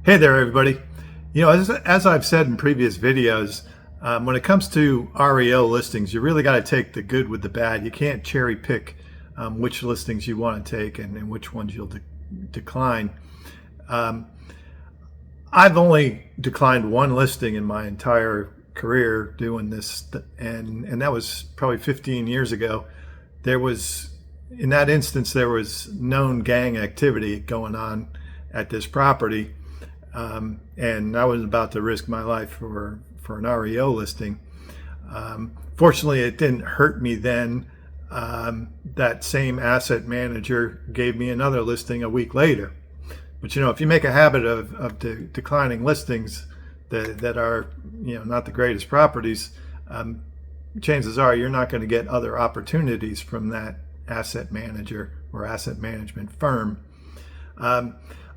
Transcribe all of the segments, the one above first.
Hey there, everybody. As I've said in previous videos, when it comes to REO listings, you really got to take the good with the bad. You can't cherry pick which listings you want to take and which ones you'll decline. Um, I've only declined one listing in my entire career doing this, and that was probably 15 years ago. In that instance, there was known gang activity going on at this property. And I was about to risk my life for an REO listing. Fortunately, it didn't hurt me then. That same asset manager gave me another listing a week later. But if you make a habit of declining listings that are not the greatest properties, chances are you're not going to get other opportunities from that asset manager or asset management firm.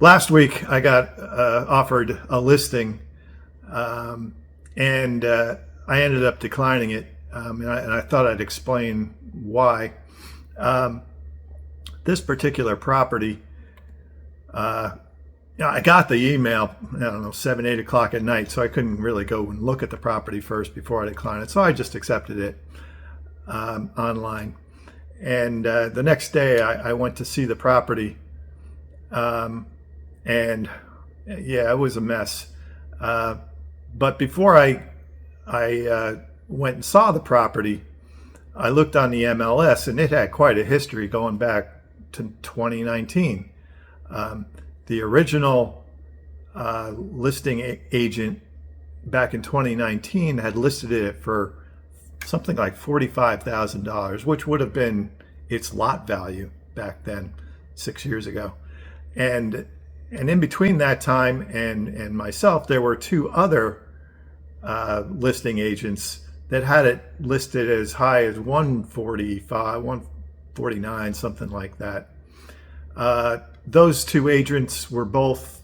Last week, I got offered a listing, and I ended up declining it, and I thought I'd explain why. This particular property, I got the email, 7, 8 o'clock at night, so I couldn't really go and look at the property first before I declined it, so I just accepted it online. And the next day, I went to see the property. And yeah, it was a mess. But before I went and saw the property, I looked on the MLS, and it had quite a history going back to 2019. The original listing agent back in 2019 had listed it for something like $45,000, which would have been its lot value back then, 6 years ago. And in between that time and myself, there were two other listing agents that had it listed as high as 145, 149, something like that. Those two agents were both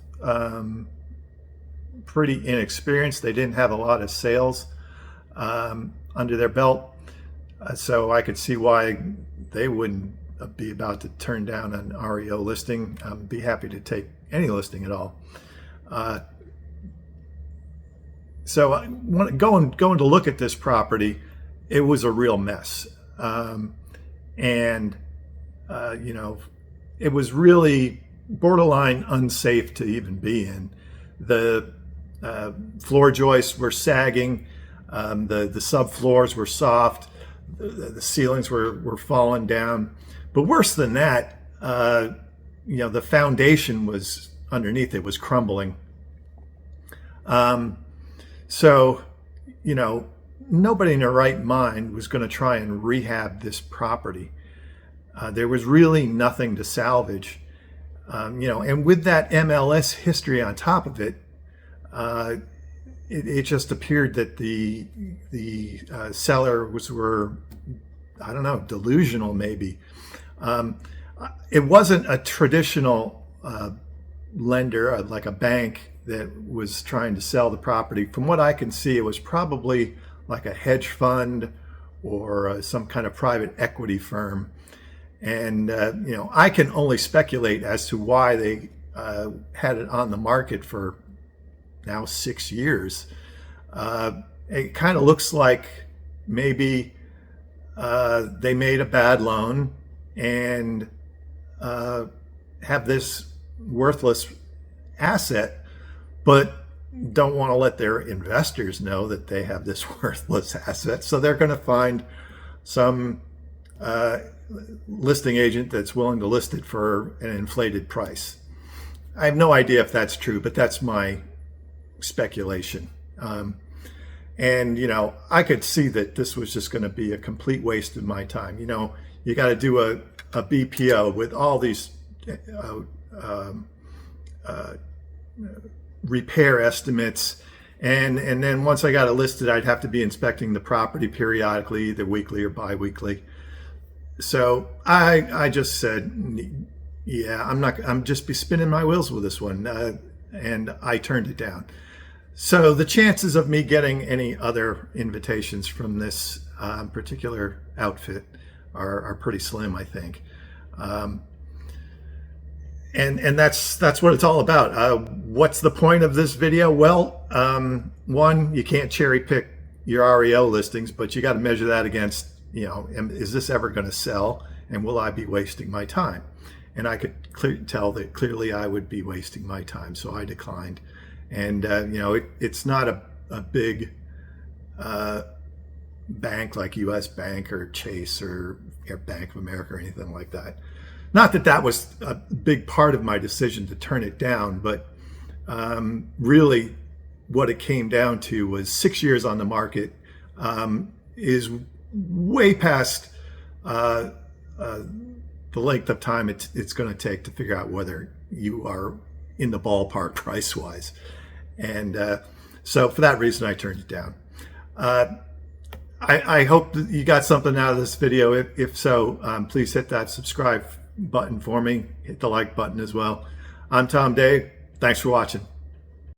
pretty inexperienced. They didn't have a lot of sales under their belt, so I could see why they wouldn't be about to turn down an REO listing. Be happy to take any listing at all. So going to look at this property, it was a real mess. And it was really borderline unsafe to even be in. The floor joists were sagging. The subfloors were soft. The ceilings were falling down. But worse than that, the foundation was underneath it was crumbling. So nobody in their right mind was going to try and rehab this property. There was really nothing to salvage. And with that MLS history on top of it, it just appeared that the sellers were, I don't know, delusional maybe. It wasn't a traditional lender, like a bank, that was trying to sell the property. From what I can see, it was probably like a hedge fund or some kind of private equity firm. And I can only speculate as to why they had it on the market for now 6 years. It kind of looks like maybe they made a bad loan and have this worthless asset, but don't want to let their investors know that they have this worthless asset. So they're going to find some listing agent that's willing to list it for an inflated price. I have no idea if that's true, but that's my speculation. And I could see that this was just going to be a complete waste of my time. You got to do a BPO with all these repair estimates, and then once I got it listed, I'd have to be inspecting the property periodically, either weekly or bi-weekly. So I just said, yeah, I'm just be spinning my wheels with this one, and I turned it down. So the chances of me getting any other invitations from this particular outfit are pretty slim, I think. And that's what it's all about. What's the point of this video? Well, one, you can't cherry pick your REO listings, but you got to measure that against, is this ever going to sell, and will I be wasting my time? And I could tell that clearly I would be wasting my time, so I declined. And it's not a big bank like U.S. Bank or Chase or Bank of America or anything like that. Not that that was a big part of my decision to turn it down, but really what it came down to was 6 years on the market is way past the length of time it's going to take to figure out whether you are in the ballpark price-wise. And so for that reason, I turned it down. I hope that you got something out of this video. If so, please hit that subscribe button for me. Hit the like button as well. I'm Tom Day. Thanks for watching.